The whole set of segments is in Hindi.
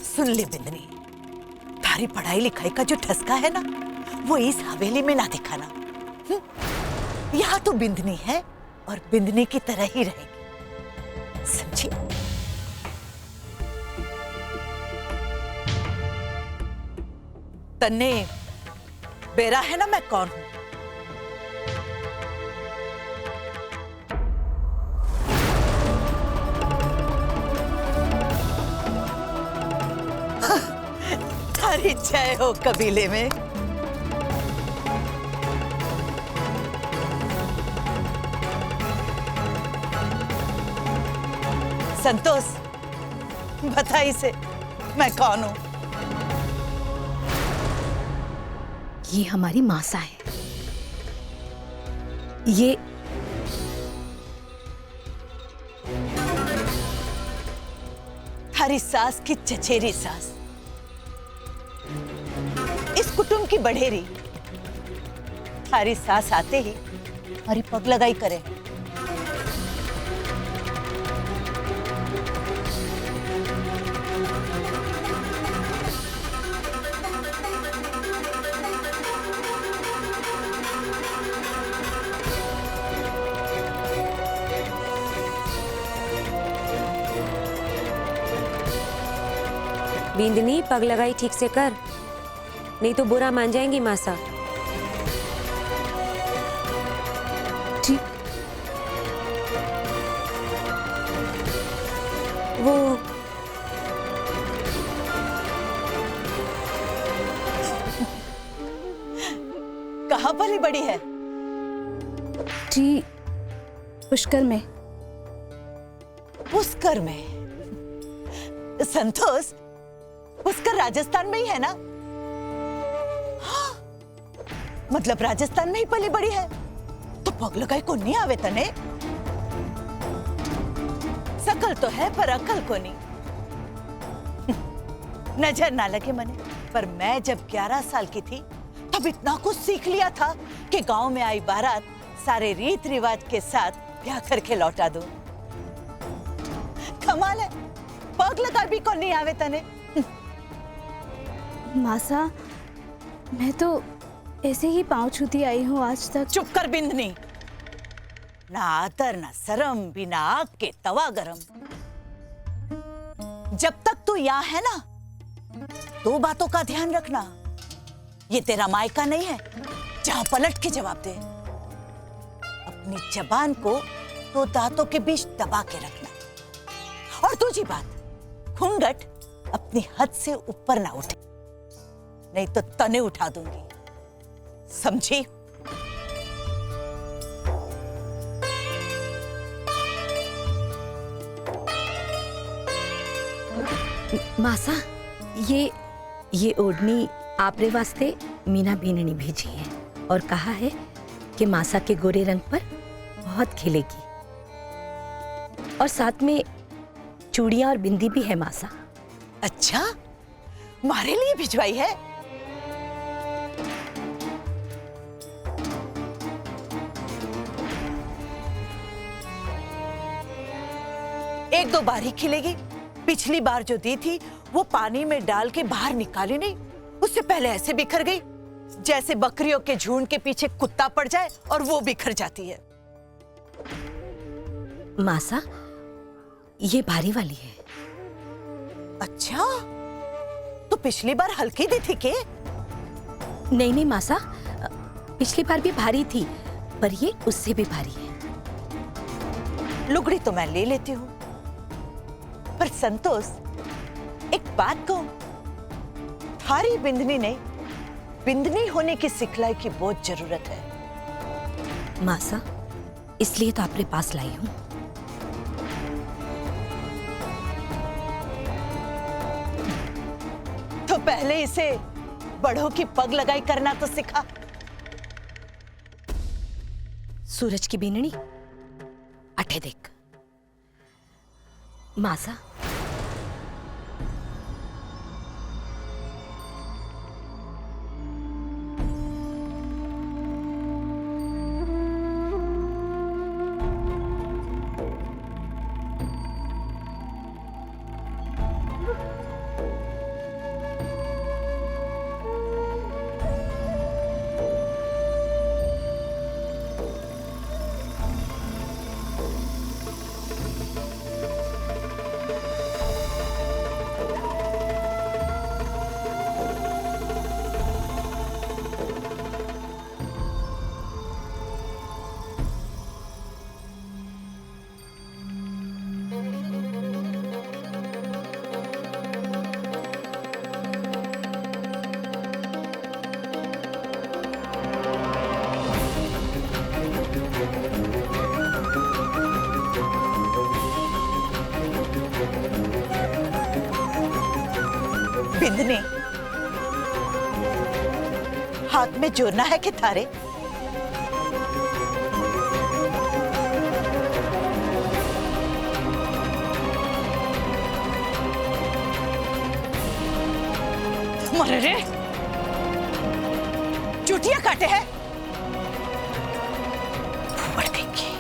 सुन ले बिंदनी, तारी पढ़ाई लिखाई का जो ठसका है ना, वो इस हवेली में ना दिखाना। यहाँ तो बिंदनी है और बिंदनी की तरह ही रहेगी, समझी? तन्ने बेरा है ना मैं कौन हूं। थारी जय हो कबीले में। संतोष, बता इसे मैं कौन हूं? ये हमारी मासा है। ये थारी सास की चचेरी सास, इस कुटुंब की बढ़ेरी। थारी सास आते ही हमारी पग लगाई करे। बिंदनी, पग लगाई ठीक से कर, नहीं तो बुरा मान जाएंगी मासा। ठीक। वो कहाँ पली बड़ी है? जी, पुष्कर में। पुष्कर में? संतोष, पुष्कर राजस्थान में ही है ना? हाँ, मतलब राजस्थान में ही पली बड़ी है, तो पग लगाई को नहीं आवे तने? सकल तो है पर अकल को नहीं। नजर ना लगे मने, पर मैं जब 11 साल की थी तब इतना कुछ सीख लिया था कि गांव में आई बारात सारे रीत रिवाज के साथ ब्याह करके लौटा दूं। कमाल है, पग लगा भी को नहीं आवे तने। मासा, मैं तो ऐसे ही पांव छूती आई हूँ आज तक। चुप कर बिंदनी, ना आदर ना शर्म, बिना आग के तवा गरम। जब तक तू यहाँ है ना, 2 बातों का ध्यान रखना। ये तेरा मायका नहीं है जहां पलट के जवाब दे। अपनी जबान को 2 दांतों के बीच दबा के रखना। और दूसरी बात, घूंघट अपनी हद से ऊपर ना उठे, नहीं तो तने उठा दूंगी, समझी? मासा, ये ओढ़नी आपरे वास्ते मीना बीननी भेजी है और कहा है कि मासा के गोरे रंग पर बहुत खिलेगी। और साथ में चूड़ियां और बिंदी भी है मासा। अच्छा, मारे लिए भिजवाई है? एक दो बार ही खिलेगी। पिछली बार जो दी थी वो पानी में डाल के बाहर निकाली नहीं, उससे पहले ऐसे बिखर गई जैसे बकरियों के झुंड के पीछे कुत्ता पड़ जाए और वो बिखर जाती है। मासा, ये भारी वाली है। अच्छा, तो पिछली बार हल्की दी थी के? नहीं मासा, पिछली बार भी भारी थी, पर ये उससे भी भारी है। लुगड़ी तो मैं ले लेती हूँ, पर संतोष, एक बात कहूं, थारी बिंदनी ने बिंदनी होने की सिखलाई की बहुत जरूरत है। मासा, इसलिए तो आपके पास लाई हूं। तो पहले इसे बड़ों की पग लगाई करना तो सिखा। सूरज की बीननी अठे देख। मासा, बिंदनी, हाथ में जोड़ना है कि थारे? मरे रे, चुटिया काटे हैं। बढ़ देंगे।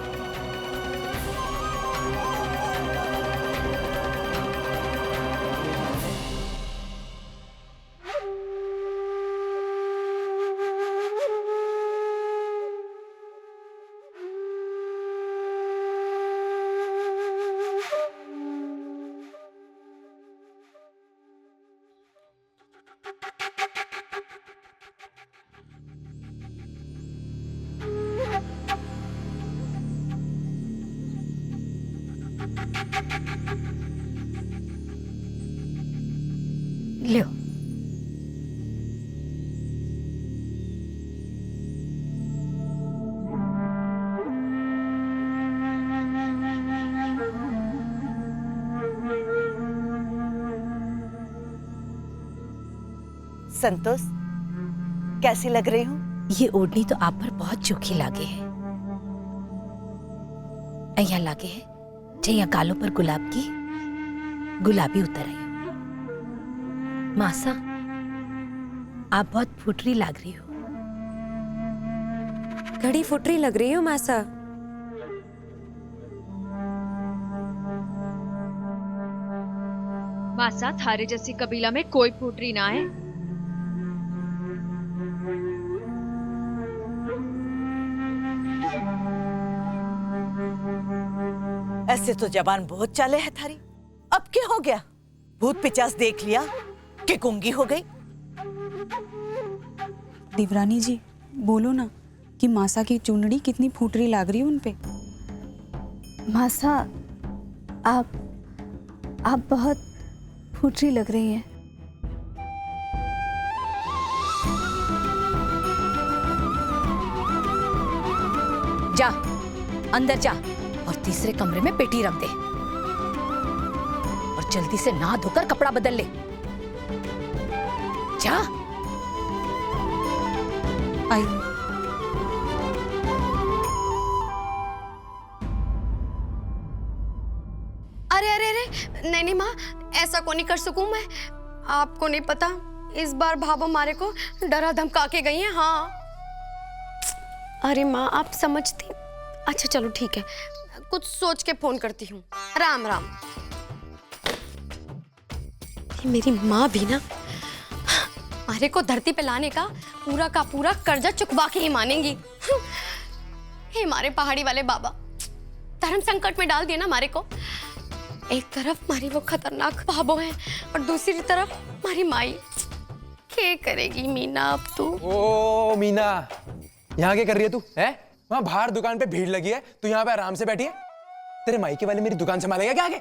लो। संतोष, कैसी लग रही हूँ? ये ओढ़नी तो आप पर बहुत चोखी लागे है। અહીંયા લાગે है जैया गालों पर गुलाब की गुलाबी उतर आई हो। मासा, आप बहुत फुटरी लग रही हो। घड़ी फुटरी लग रही हो मासा। मासा, थारे जैसी कबीला में कोई फूटरी ना है। ऐसे तो जबान बहुत चाले है थारी। अब क्या हो गया? भूत पिचास देख लिया कि गूंगी हो गई? देवरानी जी, बोलो ना कि मासा की चुनड़ी कितनी फूटरी लग रही है उनपे। मासा, आप बहुत फूटरी लग रही हैं। जा, अंदर जा और तीसरे कमरे में पेटी रख दे और जल्दी से नहा धोकर कपड़ा बदल ले। जा। आई। अरे अरे अरे, नहीं माँ, ऐसा को नहीं कर सकूं मैं। आपको नहीं पता, इस बार भाभो मारे को डरा धमका के गई हैं। हाँ। अरे माँ, आप समझती। अच्छा चलो ठीक है, कुछ सोच के फोन करती हूँ। राम राम। ये मेरी माँ भी ना मारे को धरती पे लाने का पूरा कर्जा चुकवा के ही मानेंगी। हे मारे पहाड़ी वाले बाबा, धर्म संकट में डाल दिया ना मारे को। एक तरफ मारी वो खतरनाक भाभो है और दूसरी तरफ मारी माई। क्या करेगी मीना अब तू? ओ मीना, यहाँ क्या कर रही है तू? है वहाँ बाहर दुकान पे भीड़ लगी है, तू यहाँ पे आराम से बैठी है। तेरे मायके वाले मेरी दुकान संभालेगा क्या आगे?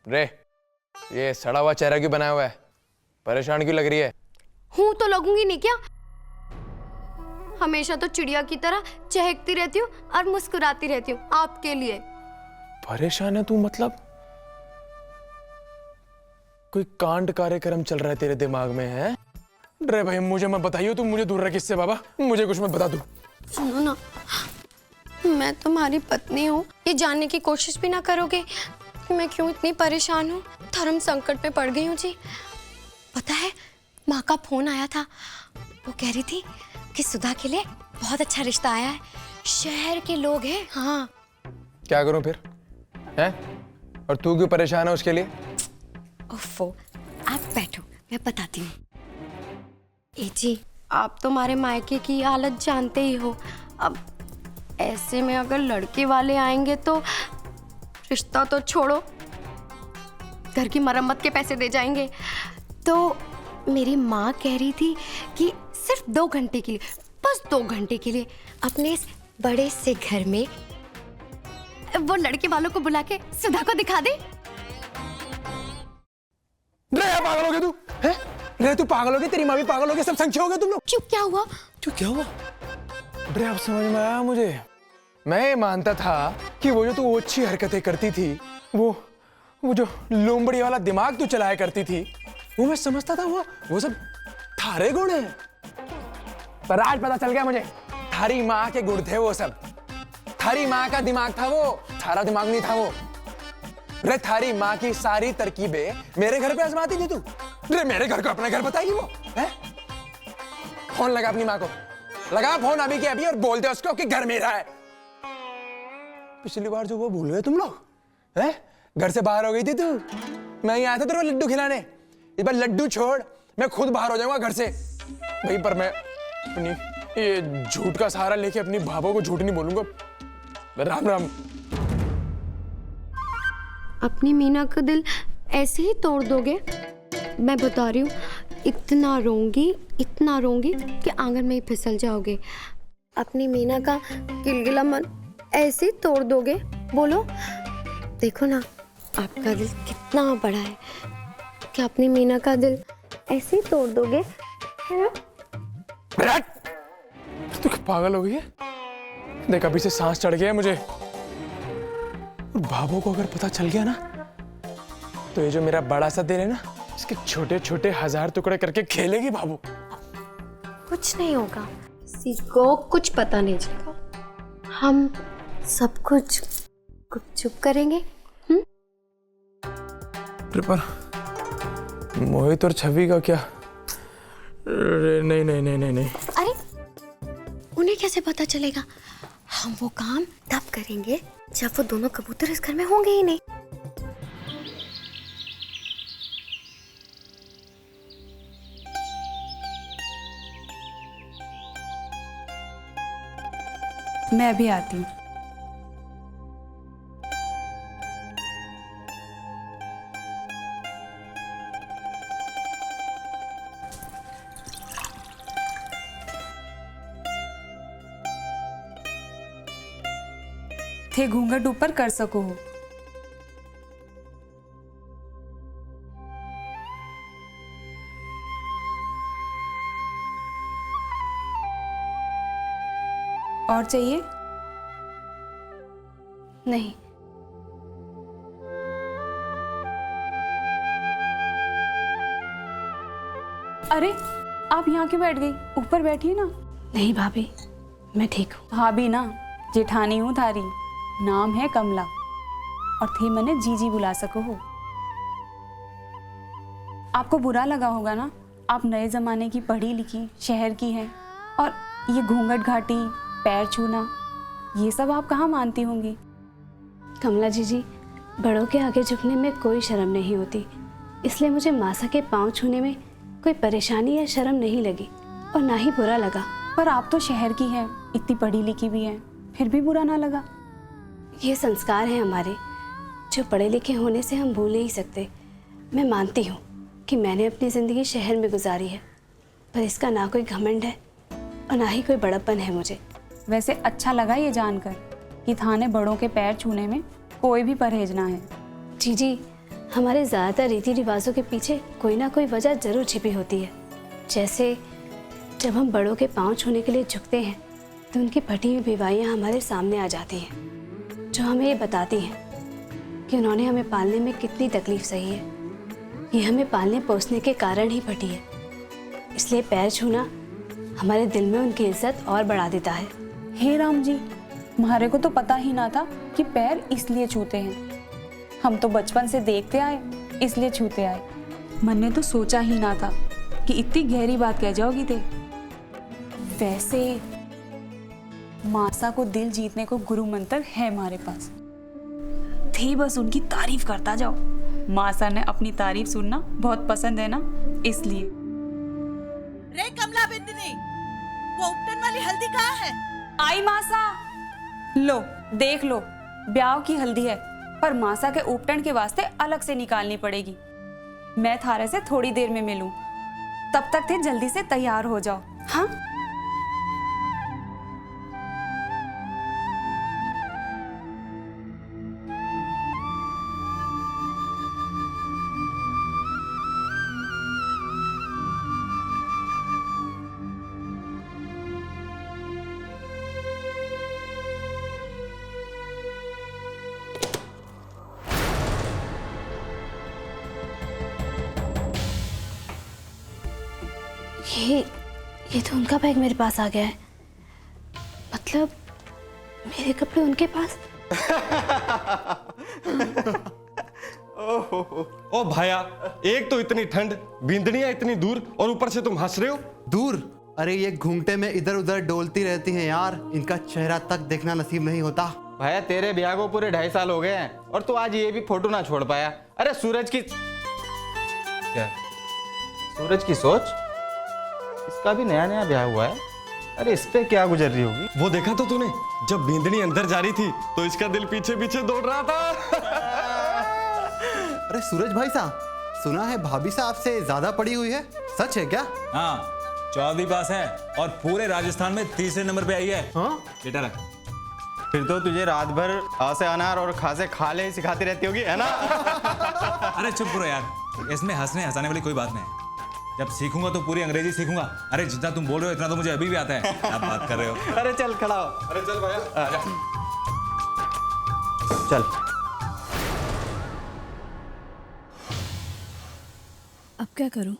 रे, ये सड़ा हुआ चेहरा क्यों बनाया हुआ है? परेशान क्यों लग रही है? हूं तो लगूंगी नहीं क्या? हमेशा तो चिड़िया की तरह चहकती रहती हूँ और मुस्कुराती रहती हूँ आपके लिए। परेशान है तू मतलब? कोई कांड कार्यक्रम चल रहा है तेरे दिमाग में है? रे भाई, मुझे मत बताइयो, तुम मुझे दूर रख इससे बाबा, मुझे कुछ मत बता तू। सुनो ना, मैं तुम्हारी पत्नी हूँ, ये जानने की कोशिश भी ना करोगे कि मैं क्यों इतनी परेशान हूँ? धर्म संकट में पड़ गई हूँ जी। पता है, माँ का फोन आया था, वो कह रही थी कि सुधा के लिए बहुत अच्छा रिश्ता आया है, शहर के लोग हैं। हाँ। क्या करूं फिर? हैं? और तू क्यों परेशान है उसके लिए? ओफो, आप बैठो, मैं बताती हूँ। ए जी, आप तो हमारे मायके की हालत जानते ही हो। अब ऐसे में अगर लड़के वाले आएंगे तो रिश्ता तो छोड़ो, घर की मरम्मत के पैसे दे जाएंगे। तो मेरी माँ कह रही थी कि सिर्फ 2 घंटे के लिए, बस 2 घंटे के लिए अपने इस बड़े से घर में वो लड़के वालों को बुला के सुधा को दिखा दे। पागल हो गया तू? हैं? रे तू पागल हो गई, तेरी माँ भी पागल हो गई, सब संख्या हो गए तुम लोग। क्यों, क्या हुआ? क्यों क्या हुआ? ड्रे अब समझ में आया मुझे। मैं मानता था कि वो जो तू अच्छी हरकतें करती थी, वो जो लोमड़ी वाला दिमाग तू चलाया करती थी, वो मैं समझता था वो सब थारे गुण हैं। पर आज पता चल गया मुझे, थारी माँ के गुण थे वो सब। थारी माँ का दिमाग था वो, थारा दिमाग नहीं था वो। रे थारी माँ की सारी तरकीबें मेरे घर पे आजमाती थी तू। रे मेरे घर को अपना घर बताएगी वो, हैं? फोन लगा अपनी माँ को, लगा फोन अभी के अभी और बोल दे उसको कि घर मेरा है। पिछली बार जो वो भूल गए तुम लोग, हैं? घर से बाहर हो गई थी तू, मैं ही आया था तेरे को लड्डू खिलाने। इस बार लड्डू छोड़, मैं खुद बाहर हो जाऊंगा घर से भाई। पर मैं अपनी ये झूठ का सहारा लेके अपनी भाभो को झूठ नहीं बोलूंगा। राम राम। अपनी मीना का दिल ऐसे ही तोड़ दोगे? मैं बता रही हूँ, इतना रोंगी कि आंगन में ही फिसल जाओगे। अपनी मीना का गिलगिला मन ऐसे ही तोड़ दोगे? बोलो, देखो ना आपका दिल कितना बड़ा है कि अपनी मीना का दिल ऐसे ही तोड़ दोगे, है ना? तू पागल हो गई है? देख अभी से सांस चढ़ गया है मुझे। और भाभो को अगर पता चल गया ना, तो ये जो मेरा बड़ा सा दिल है ना, इसके छोटे छोटे 1000 टुकड़े करके खेलेगी भाभो। कुछ नहीं होगा, किसी को कुछ पता नहीं चलेगा। हम सब कुछ गुपचुप करेंगे। पर मोहित और छवि का क्या? नहीं नहीं नहीं नहीं नहीं। अरे उन्हें कैसे पता चलेगा? हम वो काम तब करेंगे जब वो दोनों कबूतर इस घर में होंगे ही नहीं। मैं अभी आती हूँ। थे घूंघट ऊपर कर सको हो। और चाहिए? नहीं, अरे आप यहाँ क्यों बैठ गई? ऊपर बैठिए ना। नहीं भाभी, मैं ठीक हूँ। भाभी ना, जेठानी हूँ थारी। नाम है कमला और थे मने जीजी बुला सको हो। आपको बुरा लगा होगा ना, आप नए जमाने की पढ़ी लिखी शहर की हैं और ये घूंघट घाटी, पैर छूना, ये सब आप कहाँ मानती होंगी? कमला जीजी, बड़ों के आगे झुकने में कोई शर्म नहीं होती, इसलिए मुझे मासा के पाँव छूने में कोई परेशानी या शर्म नहीं लगी और ना ही बुरा लगा। पर आप तो शहर की हैं, इतनी पढ़ी लिखी भी हैं, फिर भी बुरा ना लगा? ये संस्कार हैं हमारे, जो पढ़े लिखे होने से हम भूल नहीं सकते। मैं मानती हूँ कि मैंने अपनी ज़िंदगी शहर में गुजारी है, पर इसका ना कोई घमंड है और ना ही कोई बड़प्पन है मुझे। वैसे अच्छा लगा ये जानकर कि थाने बड़ों के पैर छूने में कोई भी परहेज ना है। जीजी, हमारे ज़्यादातर रीति रिवाजों के पीछे कोई ना कोई वजह ज़रूर छिपी होती है। जैसे जब हम बड़ों के पाँव छूने के लिए झुकते हैं तो उनकी फटी हुई बीवाइयाँ हमारे सामने आ जाती हैं, जो हमें ये बताती हैं कि उन्होंने हमें पालने में कितनी तकलीफ सही है। ये हमें पालने पोसने के कारण ही फटी है, इसलिए पैर छूना हमारे दिल में उनकी इज्जत और बढ़ा देता है। हे राम जी, हमारे को तो पता ही ना था कि पैर इसलिए छूते हैं। हम तो बचपन से देखते आए, इसलिए छूते आए। मन ने तो सोचा ही ना था कि इतनी गहरी बात कह जाओगी थे। वैसे मासा को दिल जीतने को गुरु मंत्र है हमारे पास, थे बस उनकी तारीफ करता जाओ। मासा ने अपनी तारीफ सुनना बहुत पसंद है ना, इसलिए। रे कमला बिंदनी, वो उपटन वाली हल्दी कहाँ है? आई मासा, लो देख लो, ब्याह की हल्दी है, पर मासा के उपटन के वास्ते अलग से निकालनी पड़ेगी। मैं थारे से थोड़ी देर में मिलूं, तब तक थे जल्दी से तैयार हो जाओ। हाँ, ये तो उनका बैग मेरे पास आ गया है। मतलब मेरे कपड़े उनके पास। ओ भाया, एक तो इतनी ठंड, बिंदनियां इतनी दूर, और ऊपर से तुम हंस रहे हो। दूर? अरे ये घूंघटे में इधर उधर डोलती रहती हैं यार, इनका चेहरा तक देखना नसीब नहीं होता। भैया तेरे ब्याह को पूरे 2.5 साल हो गए हैं और तू आज ये भी फोटो ना छोड़ पाया। अरे सूरज की क्या? सूरज की सोच, इसका भी नया नया ब्याह हुआ है। अरे इस पे क्या गुजर रही होगी। वो देखा तो तूने, जब बिंदनी अंदर जा रही थी तो इसका दिल पीछे पीछे दौड़ रहा था। अरे सूरज भाई साहब, सुना है भाभी साहब से ज्यादा पड़ी हुई है, सच है क्या? हाँ, 14वीं पास है और पूरे राजस्थान में 3रे नंबर पे आई है। हाँ? बेटा रख। फिर तो तुझे रात भर आ से अनार और खा से खाले सिखाती रहती होगी, है ना? अरे चुप करो यार, इसमें हंसने हंसाने वाली कोई बात नहीं। जब सीखूंगा तो पूरी अंग्रेजी सीखूंगा। अरे जितना तुम बोल रहे हो इतना तो मुझे अभी भी आता है। क्या बात कर रहे हो? अरे चल खड़ा हो। अरे चल भैया, चल। अब क्या करूं?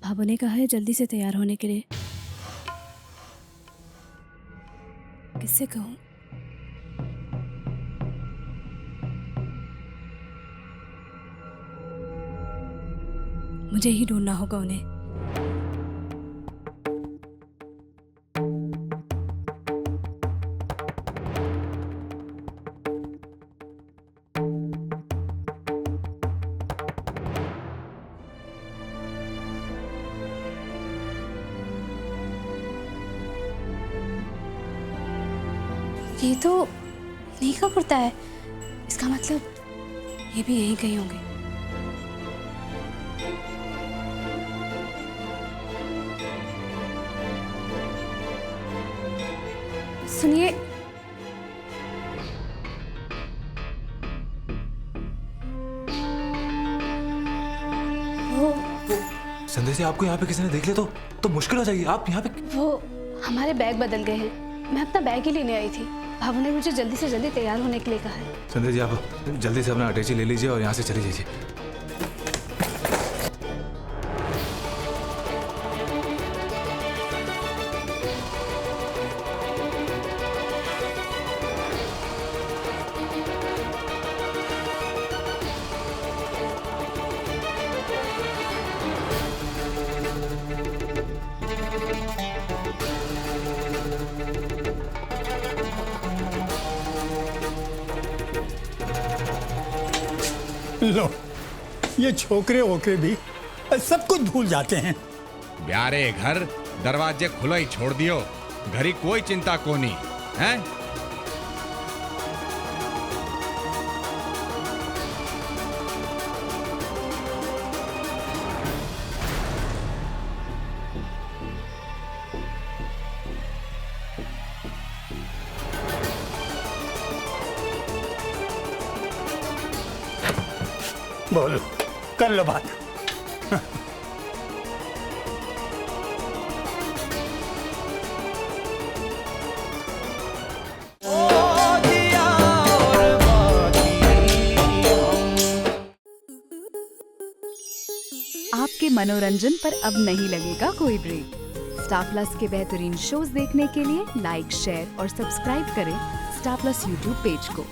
भाभू ने कहा है जल्दी से तैयार होने के लिए। किससे कहूं? मुझे ही ढूंढना होगा उन्हें। ये तो नी का कुर्ता है, इसका मतलब ये भी यहीं कहीं होंगे। सुनिए, वो संदेश आपको यहाँ पे किसी ने देख लिया तो मुश्किल हो जाएगी। आप यहाँ पे। वो हमारे बैग बदल गए हैं, मैं अपना बैग ही लेने आई थी। भाभू ने मुझे जल्दी से जल्दी तैयार होने के लिए कहा है। संदेश जी, आप जल्दी से अपना अटैची ले लीजिए और यहाँ से चली जाइए। लो, ये छोकरे वोकरे भी सब कुछ भूल जाते हैं। प्यारे घर दरवाजे खुला ही छोड़ दियो, घरी कोई चिंता कोनी है। बोलो, कर लो बात। आपके मनोरंजन पर अब नहीं लगेगा कोई ब्रेक। स्टार प्लस के बेहतरीन शोज देखने के लिए लाइक, शेयर और सब्सक्राइब करें स्टार प्लस यूट्यूब पेज को।